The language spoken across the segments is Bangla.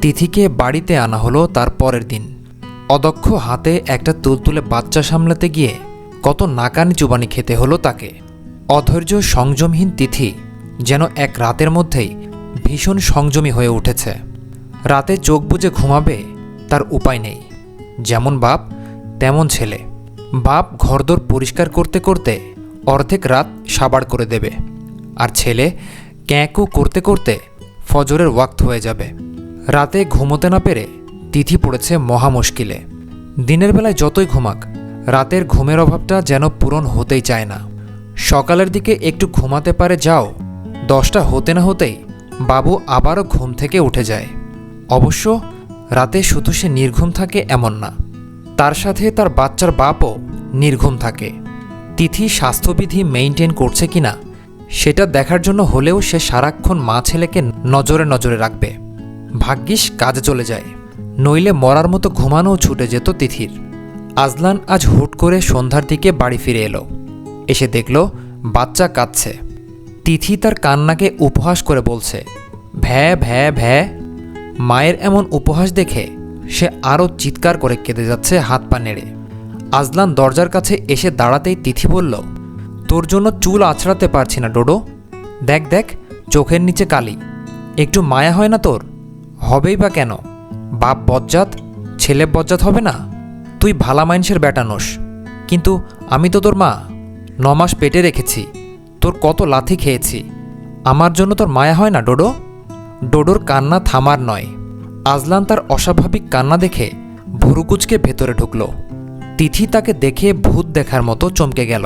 তিথিকে বাড়িতে আনা হলো তার পরের দিন। অদক্ষ হাতে একটা তুলতুলে বাচ্চা সামলাতে গিয়ে কত নাকানি চুবানি খেতে হলো তাকে। অধৈর্য সংযমহীন তিথি যেন এক রাতের মধ্যেই ভীষণ সংযমী হয়ে উঠেছে। রাতে চোখ বুজে ঘুমাবে তার উপায় নেই। যেমন বাপ তেমন ছেলে। বাপ ঘরদোর পরিষ্কার করতে করতে অর্ধেক রাত সাবাড় করে দেবে, আর ছেলে ক্যাঁকু করতে করতে ফজরের ওয়াক্ত হয়ে যাবে। রাতে ঘুমোতে না পেরে তিথি পড়েছে মহা মুশকিলে। দিনের বেলায় যতই ঘুমাক, রাতের ঘুমের অভাবটা যেন পূরণ হতেই চায় না। সকালের দিকে একটু ঘুমাতে পারে যাও, 10টা হতে না হতেই বাবু আবারও ঘুম থেকে উঠে যায়। অবশ্য রাতে শুধু সে নির্ঘুম থাকে এমন না, তার সাথে তার বাচ্চার বাপও নির্ঘুম থাকে। তিথি স্বাস্থ্যবিধি মেইনটেইন করছে কিনা সেটা দেখার জন্য হলেও সে সারাক্ষণ মা ছেলেকে নজরে নজরে রাখবে। ভাগ্যিস কাজে চলে যায়, নইলে মরার মতো ঘুমানোও ছুটে যেত তিথির। আজলান আজ হুট করে সন্ধ্যার দিকে বাড়ি ফিরে এলো। এসে দেখল বাচ্চা কাঁদছে। তিথি তার কান্নাকে উপহাস করে বলছে, ভ্যা ভ্যা ভ্যা। মায়ের এমন উপহাস দেখে সে আরও চিৎকার করে কেঁদে যাচ্ছে হাত পা নেড়ে। আজলান দরজার কাছে এসে দাঁড়াতেই তিথি বলল, তোর জন্য চুল আছড়াতে পারছি না ডোডো। দেখ দেখ, চোখের নিচে কালি। একটু মায়া হয় না তোর? হবেই বা কেন? বাপ বজ্জাত, ছেলে বজ্জাত হবে না? তুই ভালা মানুষের বেটা নোস, কিন্তু আমি তো তোর মা। 9 মাস পেটে রেখেছি, তোর কত লাথি খেয়েছি। আমার জন্য তোর মায়া হয় না ডোডো? ডোডোর কান্না থামার নয়। আজলান তার অস্বাভাবিক কান্না দেখে ভুরুকুচকে ভেতরে ঢুকল। তিথি তাকে দেখে ভূত দেখার মতো চমকে গেল।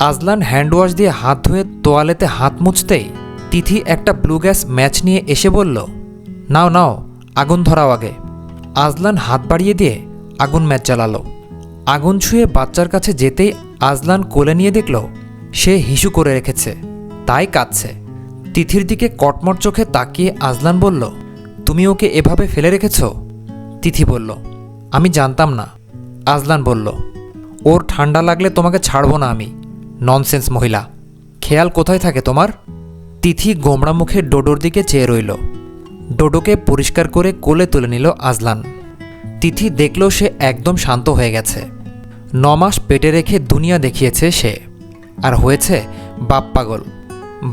আজলান হ্যান্ডওয়াশ দিয়ে হাত ধুয়ে তোয়ালেতে হাত মুছতেই তিথি একটা ব্লু গ্যাস ম্যাচ নিয়ে এসে বলল, নাও নাও, আগুন ধরাও আগে। আজলান হাত বাড়িয়ে দিয়ে আগুন ম্যাচ জ্বালালো। আগুন ছুঁয়ে বাচ্চার কাছে যেতেই আজলান কোলে নিয়ে দেখল সে হিসু করে রেখেছে, তাই কাঁদছে। তিথির দিকে কটমট চোখে তাকিয়ে আজলান বলল, তুমি ওকে এভাবে ফেলে রেখেছ? তিথি বলল, আমি জানতাম না। আজলান বলল, ওর ঠান্ডা লাগলে তোমাকে ছাড়ব না আমি। ননসেন্স মহিলা, খেয়াল কোথায় থাকে তোমার? তিথি গোমড়া মুখে ডোডোর দিকে চেয়ে রইল। ডোডোকে পরিষ্কার করে কোলে তুলে নিল আজলান। তিথি দেখল সে একদম শান্ত হয়ে গেছে। 9 মাস পেটে রেখে দুনিয়া দেখিয়েছে সে, আর হয়েছে বাপ পাগল।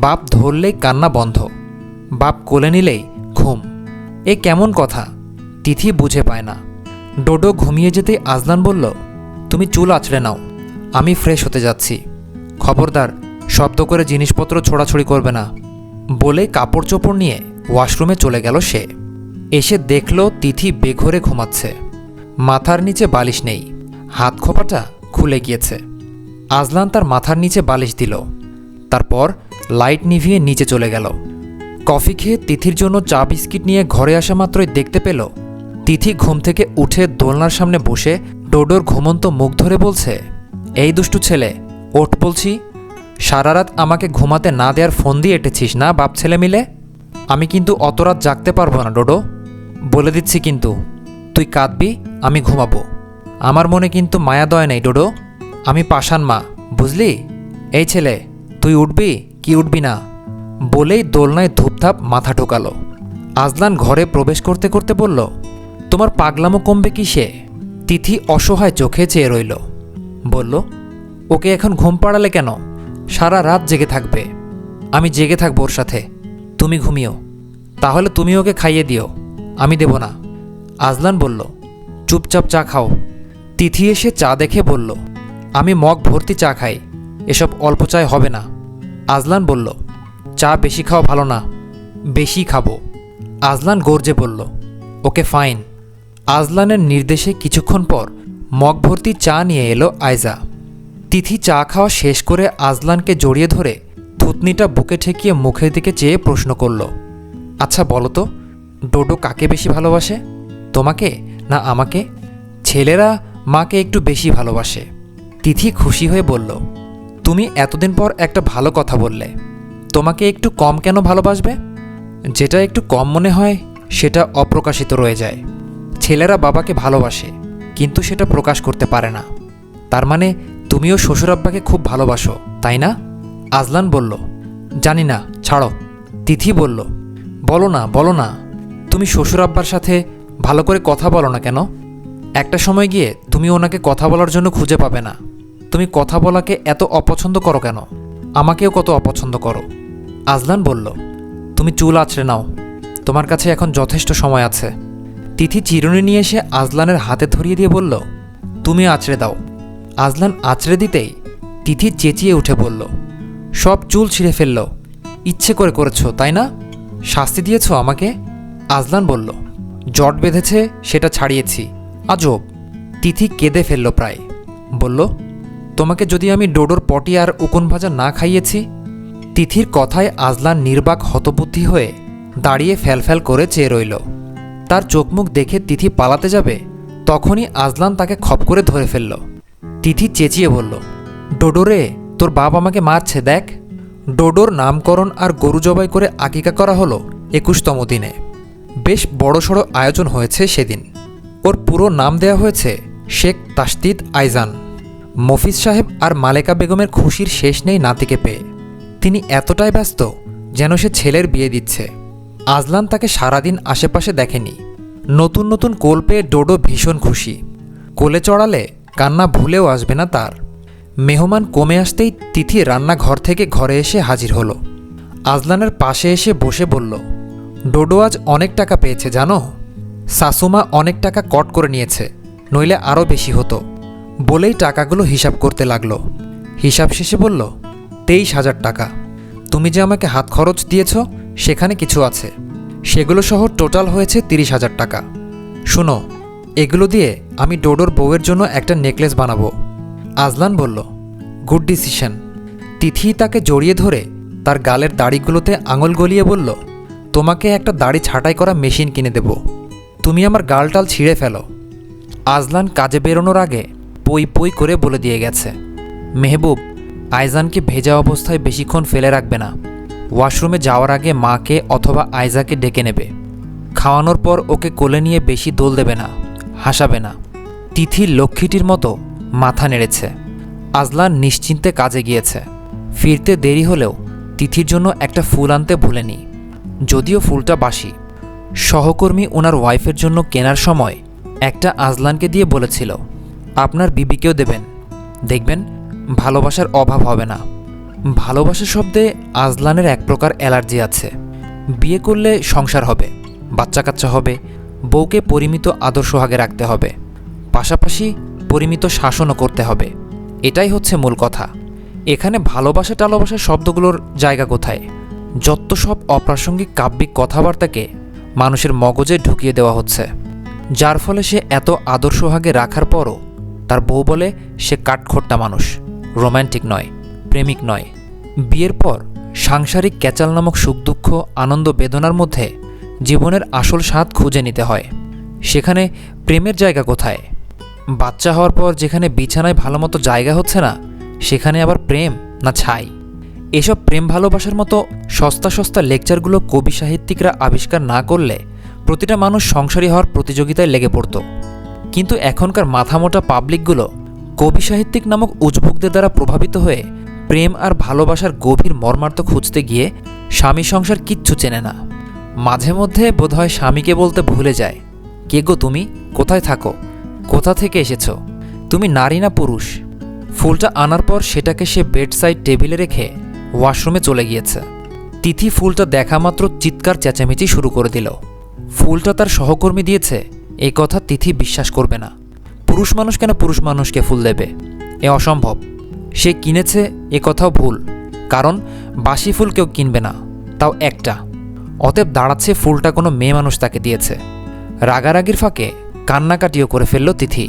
বাপ ধরলেই কান্না বন্ধ, বাপ কোলে নিলেই ঘুম। এ কেমন কথা? তিথি বুঝে পায় না। ডোডো ঘুমিয়ে যেতেই আজলান বলল, তুমি চুল আঁচড়ে নাও, আমি ফ্রেশ হতে যাচ্ছি। খবরদার শব্দ করে জিনিসপত্র ছোড়াছড়ি করবে না। বলে কাপড় চোপড় নিয়ে ওয়াশরুমে চলে গেল সে। এসে দেখল তিথি বেঘরে ঘুমাচ্ছে। মাথার নিচে বালিশ নেই, হাত খোপাটা খুলে গিয়েছে। আজলান তার মাথার নিচে বালিশ দিল, তারপর লাইট নিভিয়ে নিচে চলে গেল। কফি খেয়ে তিথির জন্য চা বিস্কিট নিয়ে ঘরে আসা মাত্রই দেখতে পেল তিথি ঘুম থেকে উঠে দোলনার সামনে বসে ডোডোর ঘুমন্ত মুখ ধরে বলছে, এই দুষ্টু ছেলে, ওঠ বলছি। সারা রাত আমাকে ঘুমাতে না দেওয়ার ফোন দিয়ে এঁটেছিস না বাপ ছেলে মিলে? আমি কিন্তু অত রাত জাগতে পারবো না ডোডো, বলে দিচ্ছি কিন্তু। তুই কাঁদবি, আমি ঘুমাবো। আমার মনে কিন্তু মায়া দয় নেই ডোডো, আমি পাষাণ মা, বুঝলি? এই ছেলে, তুই উঠবি কি উঠবি না? বলেই দোলনায় ধূপধাপ মাথা ঢোকালো। আজলান ঘরে প্রবেশ করতে করতে বলল, তোমার পাগলামো কমবে কিসে? তিথি অসহায় চোখে চেয়ে রইল। বলল, ওকে এখন ঘুম পাড়ালে কেন? সারা রাত জেগে থাকবে। আমি জেগে থাকবো ওর সাথে, তুমি ঘুমিও। তাহলে তুমি ওকে খাইয়ে দিও, আমি দেব না। আজলান বলল, চুপচাপ চা খাও। তিথি এসে চা দেখে বলল, আমি মগ ভর্তি চা খাই, এসব অল্প চায় হবে না। আজলান বলল, চা বেশি খাওয়া ভালো না। বেশি খাবো। আজলান গর্জে বলল, ওকে ফাইন। আজলানের নির্দেশে কিছুক্ষণ পর মগ ভর্তি চা নিয়ে এলো আয়জা। তিথি চা খাওয়া শেষ করে আজলানকে জড়িয়ে ধরে থুতনিটা বুকে ঠেকিয়ে মুখের দিকে চেয়ে প্রশ্ন করল, আচ্ছা বলো তো, ডোডো কাকে বেশি ভালোবাসে, তোমাকে না আমাকে? ছেলেরা মাকে একটু বেশি ভালোবাসে। তিথি খুশি হয়ে বলল, তুমি এতদিন পর একটা ভালো কথা বললে। তোমাকে একটু কম কেন ভালোবাসবে? যেটা একটু কম মনে হয় সেটা অপ্রকাশিত রয়ে যায়। ছেলেরা বাবাকে ভালোবাসে, কিন্তু সেটা প্রকাশ করতে পারে না। তার মানে তুমিও শ্বশুরাব্বাকে খুব ভালোবাসো, তাই না? আজলান বলল, জানি না, ছাড়ো। তিথি বলল, বলো না, বলো না। তুমি শ্বশুর আব্বার সাথে ভালো করে কথা বলো না কেন? একটা সময় গিয়ে তুমি ওনাকে কথা বলার জন্য খুঁজে পাবে না। তুমি কথা বলাকে এত অপছন্দ করো কেন? আমাকেও কত অপছন্দ করো। আজলান বলল, তুমি চুল আঁচড়ে নাও, তোমার কাছে এখন যথেষ্ট সময় আছে। তিথি চিরুনি নিয়ে এসে আজলানের হাতে ধরিয়ে দিয়ে বলল, তুমি আঁচড়ে দাও। আজলান আঁচড়ে দিতেই তিথি চেঁচিয়ে উঠে বলল, সব চুল ছিঁড়ে ফেলল, ইচ্ছে করে করেছো তাই না? শাস্তি দিয়েছো আমাকে? আজলান বলল, জট বেঁধেছে সেটা ছাড়িয়েছি। আজব। তিথি কেঁদে ফেলল প্রায়। বলল, তোমাকে যদি আমি ডোডোর পটি আর উকুন ভাজা না খাইয়েছি? তিথির কথায় আজলান নির্বাক হতবুদ্ধি হয়ে দাঁড়িয়ে ফ্যালফ্যাল করে চেয়ে রইল। তার চোখমুখ দেখে তিথি পালাতে যাবে, তখনই আজলান তাকে খপ করে ধরে ফেলল। তিথি চেঁচিয়ে বলল, ডোডোরে, তোর বাপ আমাকে মারছে দেখ। ডোডোর নামকরণ আর গরু জবাই করে আকিকা করা হলো 21তম দিনে। বেশ বড়সড় আয়োজন হয়েছে সেদিন। ওর পুরো নাম দেয়া হয়েছে শেখ তাসদিদ আইজান। মফিজ সাহেব আর মালেকা বেগমের খুশির শেষ নেই নাতিকে পেয়ে। তিনি এতটাই ব্যস্ত যেন সে ছেলের বিয়ে দিচ্ছে। আজলান তাকে সারাদিন আশেপাশে দেখেনি। নতুন নতুন কোল পেয়ে ডোডো ভীষণ খুশি। কোলে চড়ালে কান্না ভুলেও আসবে না তার। মেহমান কমে আসতেই তিথি রান্নাঘর থেকে ঘরে এসে হাজির হলো। আজলানের পাশে এসে বসে বলল, ডোডো আজ অনেক টাকা পেয়েছে জানো? শাশুমা অনেক টাকা কট করে নিয়েছে, নইলে আরও বেশি হতো। বলেই টাকাগুলো হিসাব করতে লাগলো। হিসাব শেষে বলল, 23,000 টাকা। তুমি যে আমাকে হাত খরচ দিয়েছ সেখানে কিছু আছে, সেগুলো সহ টোটাল হয়েছে 30,000 টাকা। শুনো, এগুলো দিয়ে আমি ডোডোর বউয়ের জন্য একটা নেকলেস বানাবো। আজলান বলল, গুড ডিসিশন। তিথি তাকে জড়িয়ে ধরে তার গালের দাড়িগুলোতে আঙুল গলিয়ে বলল, তোমাকে একটা দাড়ি ছাঁটাই করা মেশিন কিনে দেব, তুমি আমার গালটাল ছিঁড়ে ফেলো। আজলান কাজে বেরোনোর আগে পই পই করে বলে দিয়ে গেছে, মেহবুব, আইজানকে ভেজা অবস্থায় বেশিক্ষণ ফেলে রাখবে না। ওয়াশরুমে যাওয়ার আগে মাকে অথবা আইজাকে ডেকে নেবে। খাওয়ানোর পর ওকে কোলে নিয়ে বেশি দোল দেবে না, হাসাবে না। তিথি লক্ষ্মীটির মতো মাথা নেড়েছে। আজলান নিশ্চিন্তে কাজে গিয়েছে। ফিরতে দেরি হলেও তিথির জন্য একটা ফুল আনতে ভুলেনি, যদিও ফুলটা বাসি। সহকর্মী ওনার ওয়াইফের জন্য কেনার সময় একটা আজলানকে দিয়ে বলেছিল, আপনার বিবিকেও দেবেন, দেখবেন ভালোবাসার অভাব হবে না। ভালোবাসা শব্দে আজলানের এক প্রকার অ্যালার্জি আছে। বিয়ে করলে সংসার হবে, বাচ্চা কাচ্চা হবে, বউকে পরিমিত আদর সোহাগে রাখতে হবে, পাশাপাশি পরিমিত শাসনও করতে হবে। এটাই হচ্ছে মূল কথা। এখানে ভালোবাসা টালোবাসা শব্দগুলোর জায়গা কোথায়? যত সব অপ্রাসঙ্গিক কাব্যিক কথাবার্তাকে মানুষের মগজে ঢুকিয়ে দেওয়া হচ্ছে, যার ফলে সে এত আদর সোহাগে রাখার পরও তার বউ বলে সে কাঠখোট্টা মানুষ, রোম্যান্টিক নয়, প্রেমিক নয়। বিয়ের পর সাংসারিক ক্যাচাল নামক সুখ দুঃখ আনন্দ বেদনার মধ্যে জীবনের আসল স্বাদ খুঁজে নিতে হয়। সেখানে প্রেমের জায়গা কোথায়? বাচ্চা হওয়ার পর যেখানে বিছানায় ভালোমতো জায়গা হচ্ছে না, সেখানে আবার প্রেম না ছাই? এসব প্রেম ভালোবাসার মতো সস্তা সস্তা লেকচারগুলো কবি সাহিত্যিকরা আবিষ্কার না করলে প্রতিটা মানুষ সংসারী হওয়ার প্রতিযোগিতায় লেগে পড়ত। কিন্তু এখনকার মাথামোটা পাবলিকগুলো কবি সাহিত্যিক নামক উজবুকদের দ্বারা প্রভাবিত হয়ে প্রেম আর ভালোবাসার গভীর মর্মার্থ খুঁজতে গিয়ে স্বামী সংসার কিচ্ছু চেনে না। মাঝে মধ্যে বোধহয় স্বামীকে বলতে ভুলে যায়, কে গো তুমি, কোথায় থাকো, কোথা থেকে এসেছো, তুমি নারী না পুরুষ? ফুলটা আনার পর সেটাকে সে বেডসাইড টেবিলে রেখে ওয়াশরুমে চলে গিয়েছে। তিথি ফুলটা দেখা মাত্র চিৎকার চেঁচামেচি শুরু করে দিল। ফুলটা তার সহকর্মী দিয়েছে এই কথা তিথি বিশ্বাস করবে না। পুরুষ মানুষ কেন পুরুষ মানুষকে ফুল দেবে? এ অসম্ভব। সে কিনেছে এ কথাও ভুল, কারণ বাসি ফুল কেউ কিনবে না, তাও একটা। অতএব দাঁড়াচ্ছে ফুলটা কোনো মেয়ে মানুষ তাকে দিয়েছে। রাগারাগির ফাঁকে কান্নাকাটিও করে ফেলল তিথি।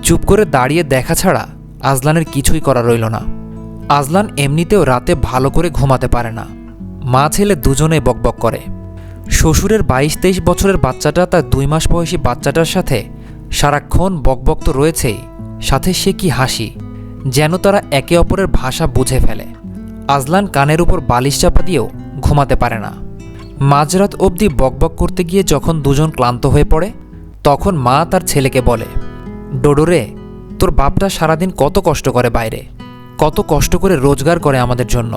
চুপ করে দাঁড়িয়ে দেখা ছাড়া আজলানের কিছুই করা রইল না। আজলান এমনিতেও রাতে ভালো করে ঘুমাতে পারে না। মা ছেলে দুজনেই বকবক করে। শ্বশুরের 22-23 বছরের বাচ্চাটা তার 2 মাস বয়সী বাচ্চাটার সাথে সারাক্ষণ বকবক তো রয়েছেই, সাথে সে কি হাসি, যেন তারা একে অপরের ভাষা বুঝে ফেলে। আজলান কানের উপর বালিশ চাপা দিয়েও ঘুমাতে পারে না। মাঝরাত অবধি বকবক করতে গিয়ে যখন দুজন ক্লান্ত হয়ে পড়ে, তখন মা তার ছেলেকে বলে, ডোডোরে, তোর বাপটা সারাদিন কত কষ্ট করে বাইরে, কত কষ্ট করে রোজগার করে আমাদের জন্য।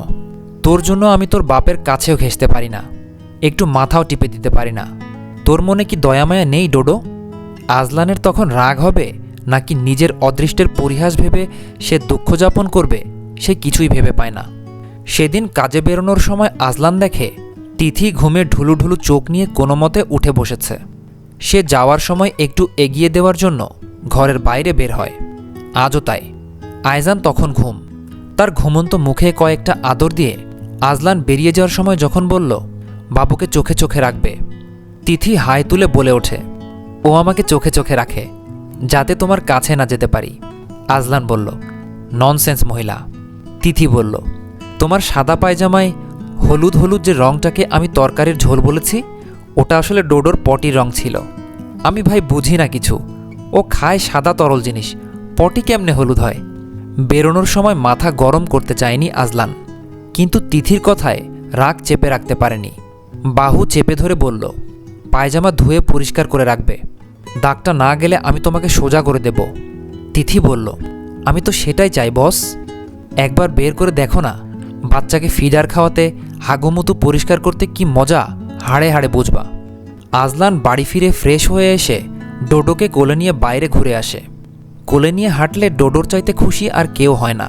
তোর জন্য আমি তোর বাপের কাছেও ঘেঁষতে পারি না, একটু মাথাও টিপে দিতে পারি না। তোর মনে কি দয়ামায়া নেই ডোডো? আজলানের তখন রাগ হবে নাকি নিজের অদৃষ্টের পরিহাস ভেবে সে দুঃখ যাপন করবে, সে কিছুই ভেবে পায় না। সেদিন কাজে বেরোনোর সময় আজলান দেখে তিথি ঘুমে ঢুলু ঢুলু চোখ নিয়ে কোনো মতে উঠে বসেছে। সে যাওয়ার সময় একটু এগিয়ে দেওয়ার জন্য ঘরের বাইরে বের হয়। আজও তাই। আয়জান তখন ঘুম। তার ঘুমন্ত মুখে কয়েকটা আদর দিয়ে আজলান বেরিয়ে যাওয়ার সময় যখন বলল, বাবুকে চোখে চোখে রাখবে, তিথি হাই তুলে বলে ওঠে, ও আমাকে চোখে চোখে রাখে যাতে তোমার কাছে না যেতে পারি। আজলান বলল, ননসেন্স মহিলা। তিথি বলল, তোমার সাদা পায়জামায় হলুদ হলুদ যে রংটাকে আমি তরকারির ঝোল বলেছি, ওটা আসলে ডোডোর পটির রং ছিল। আমি ভাই বুঝি না কিছু, ও খায় সাদা তরল জিনিস, পটি কেমনে হলুদ হয়? বেরোনোর সময় মাথা গরম করতে চায়নি আজলান, কিন্তু তিথির কথায় রাগ চেপে রাখতে পারেনি। বাহু চেপে ধরে বলল, পায়জামা ধুয়ে পরিষ্কার করে রাখবে, দাগটা না গেলে আমি তোমাকে সোজা করে দেব। তিথি বলল, আমি তো সেটাই চাই বস। একবার বের করে দেখো না, বাচ্চাকে ফিডার খাওয়াতে হাগুমুতু পরিষ্কার করতে কি মজা, হাড়ে হাড়ে বুঝবা। আজলান বাড়ি ফিরে ফ্রেশ হয়ে এসে ডোডোকে কোলে নিয়ে বাইরে ঘুরে আসে। কোলে নিয়ে হাঁটলে ডোডোর চাইতে খুশি আর কেউ হয় না।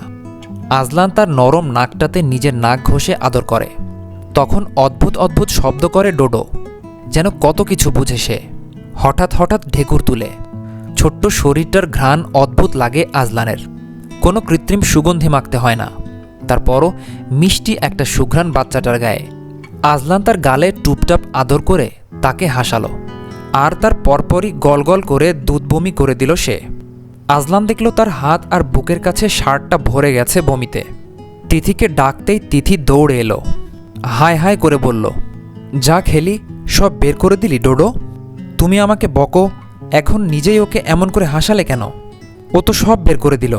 আজলান তার নরম নাকটাতে নিজের নাক ঘষে আদর করে। তখন অদ্ভুত অদ্ভুত শব্দ করে ডোডো, যেন কত কিছু বুঝে সে। হঠাৎ হঠাৎ ঢেকুর তুলে। ছোট্ট শরীরটার ঘ্রাণ অদ্ভুত লাগে আজলানের। কোনো কৃত্রিম সুগন্ধি মাখতে হয় না। তারপরও মিষ্টি একটা সুঘ্রাণ বাচ্চাটার গায়ে। আজলান তার গালে টুপটাপ আদর করে তাকে হাসালো, আর তার পরপরই গলগল করে দুধ বমি করে দিল সে। আজলান দেখল তার হাত আর বুকের কাছে শার্টটা ভরে গেছে বমিতে। তিথিকে ডাকতেই তিথি দৌড়ে এলো, হায় হায় করে বলল, যা খেলি সব বের করে দিলি ডোডো? তুমি আমাকে বকো, এখন নিজেই ওকে এমন করে হাসালে কেন? ও তো সব বের করে দিল।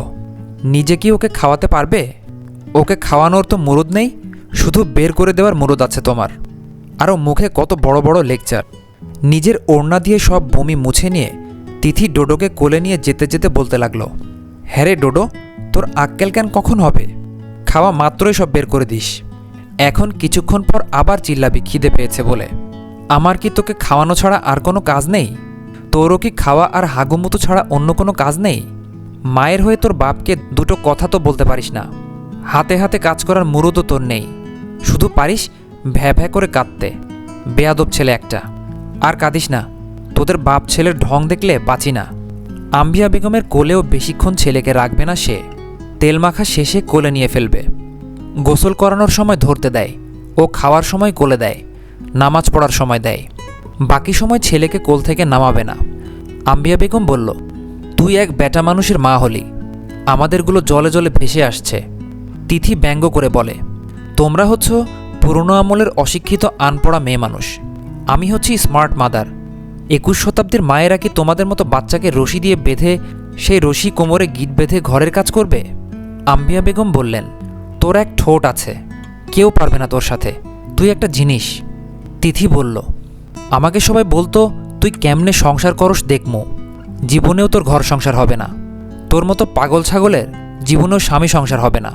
নিজে কি ওকে খাওয়াতে পারবে? ওকে খাওয়ানোর তো মুরুদ নেই, শুধু বের করে দেওয়ার মুরুদ আছে তোমার। আরও মুখে কত বড় বড় লেকচার। নিজের ওড়না দিয়ে সব বমি মুছে নিয়ে তিথি ডোডোকে কোলে নিয়ে যেতে যেতে বলতে লাগলো, হ্যাঁ রে ডোডো, তোর আক্কেল জ্ঞান কখন হবে? খাওয়া মাত্রই সব বের করে দিস। এখন কিছুক্ষণ পর আবার চিল্লাবি খিদে পেয়েছে বলে। আমার কি তোকে খাওয়ানো ছাড়া আর কোনো কাজ নেই? তোরও কি খাওয়া আর হাগুমুতু ছাড়া অন্য কোনো কাজ নেই? মায়ের হয়ে তোর বাপকে দুটো কথা তো বলতে পারিস না। হাতে হাতে কাজ করার মুরুদও তোর নেই, শুধু পারিস ভ্যা ভ্যা করে কাঁদতে। বেয়াদব ছেলে একটা। আর কাঁদিস না, তোদের বাপ ছেলের ঢং দেখলে বাঁচি না। আম্বিয়া বেগমের কোলেও বেশিক্ষণ ছেলেকে রাখবে না সে। তেল মাখা শেষে কোলে নিয়ে ফেলবে। গোসল করানোর সময় ধরতে দেয়, ও খাওয়ার সময় কোলে দেয়, নামাজ পড়ার সময় দেয়। বাকি সময় ছেলেকে কোল থেকে নামাবে না। আম্বিয়া বেগম বলল, তুই এক বেটা মানুষের মা হলি, আমাদেরগুলো জলে জলে ভেসে আসছে। তিথি ব্যঙ্গ করে বলে, তোমরা হচ্ছ পুরনো আমলের অশিক্ষিত আনপড়া মেয়ে মানুষ, আমি হচ্ছি স্মার্ট মাদার। 21 শতাব্দীর মায়েরা কি তোমাদের মতো বাচ্চাকে রশি দিয়ে বেঁধে সেই রশি কোমরে গিট বেঁধে ঘরের কাজ করবে? আম্বিয়া বেগম বললেন, তোর এক ঠোঁট আছে, কেউ পারবে না তোর সাথে, তুই একটা জিনিস। তিথি বলল, আমাকে সবাই বলতো তুই কেমনে সংসার করস দেখমো, জীবনেও তোর ঘর সংসার হবে না। তোর মতো পাগল ছাগলের জীবনেও স্বামী সংসার হবে না।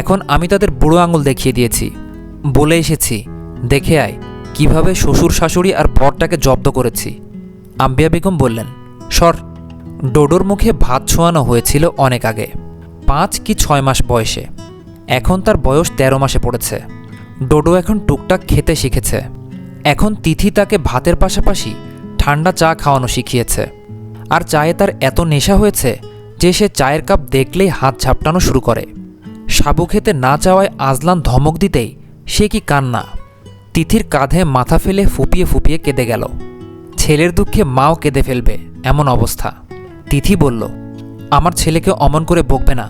এখন আমি তাদের বুড়ো আঙুল দেখিয়ে দিয়েছি, বলে এসেছি, দেখে আয় কিভাবে শ্বশুর শাশুড়ি আর বরটাকে জব্দ করেছি। আম্বিয়া বেগম বললেন, সর। ডোডোর মুখে ভাত ছোঁয়ানো হয়েছিল অনেক আগে, 5 কি 6 মাস বয়সে। এখন তার বয়স 13 মাসে পড়েছে। ডোডো এখন টুকটাক খেতে শিখেছে। এখন তিথি তাকে ভাতের পাশাপাশি ঠান্ডা চা খাওয়ানো শিখিয়েছে। আর চায়ে তার এত নেশা হয়েছে যে সে চায়ের কাপ দেখলেই হাত ঝাপটানো শুরু করে। সাবু খেতে না চাওয়ায় আজলান ধমক দিতেই সে কি কান্না। তিথির কাঁধে মাথা ফেলে ফুপিয়ে ফুপিয়ে কেঁদে গেল। ছেলের দুঃখে মাও কেঁদে ফেলবে এমন অবস্থা। তিথি বলল, আমার ছেলেকে অমন করে বকবে না,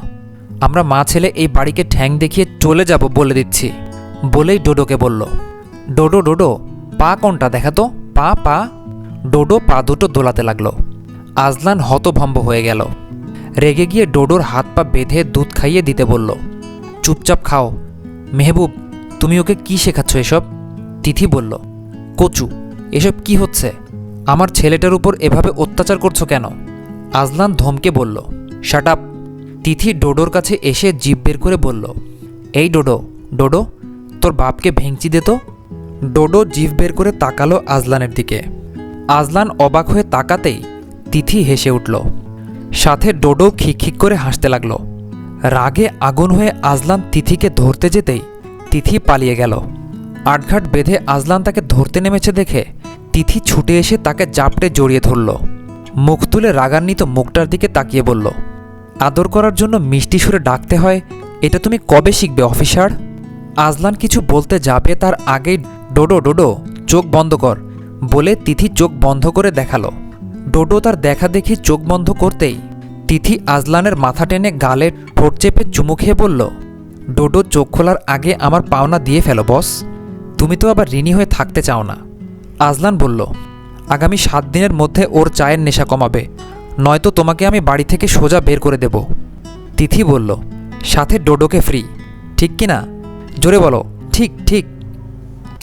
আমরা মা ছেলে এই বাড়িকে ঠ্যাং দেখিয়ে চলে যাব বলে দিচ্ছি। বলেই ডোডোকে বলল, ডোডো ডোডো, পা কোনটা দেখা তো, পা পা। ডোডো পা দুটো দোলাতে লাগলো। আজলান হতভম্ব হয়ে গেল। রেগে গিয়ে ডোডোর হাত পা বেঁধে দুধ খাইয়ে দিতে বলল, চুপচাপ খাও। মেহবুব, তুমি ওকে কি শেখাচ্ছ এসব? তিথি বলল, কচু, এসব কি হচ্ছে? আমার ছেলেটার উপর এভাবে অত্যাচার করছো কেন? আজলান ধমকে বলল, শাট আপ। তিথি ডোডোর কাছে এসে জিভ বের করে বলল, এই ডোডো ডোডো, তোর বাপকে ভেঙচি দে তো। ডোডো জিভ বের করে তাকালো আজলানের দিকে। আজলান অবাক হয়ে তাকাতেই তিথি হেসে উঠল। সাথে ডোডো খিকখিক করে হাসতে লাগল। রাগে আগুন হয়ে আজলান তিথিকে ধরতে যেতেই তিথি পালিয়ে গেল। আটঘাট বেঁধে আজলান তাকে ধরতে নেমেছে দেখে তিথি ছুটে এসে তাকে জাপটে জড়িয়ে ধরল। মুখ তুলে রাগান্বিত মুখটার দিকে তাকিয়ে বলল, আদর করার জন্য মিষ্টি সুরে ডাকতে হয়, এটা তুমি কবে শিখবে অফিসার? আজলান কিছু বলতে যাবে তার আগেই ডোডো ডোডো চোখ বন্ধ কর বলে তিথি চোখ বন্ধ করে দেখালো। ডোডো তার দেখা দেখি চোখ বন্ধ করতেই তিথি আজলানের মাথা টেনে গালে ঠোঁট চেপে চুমু খেয়ে বলল, ডোডো চোখ খোলার আগে আমার পাওনা দিয়ে ফেলো বস, তুমি তো আবার ঋণী হয়ে থাকতে চাও না। আজলান বলল, আগামী 7 দিনের মধ্যে ওর চায়ের নেশা কমাবে, নয়তো তোমাকে আমি বাড়ি থেকে সোজা বের করে দেব। তিথি বলল, সাথে ডোডোকে ফ্রি, ঠিক কি না? জোরে বলো, ঠিক ঠিক।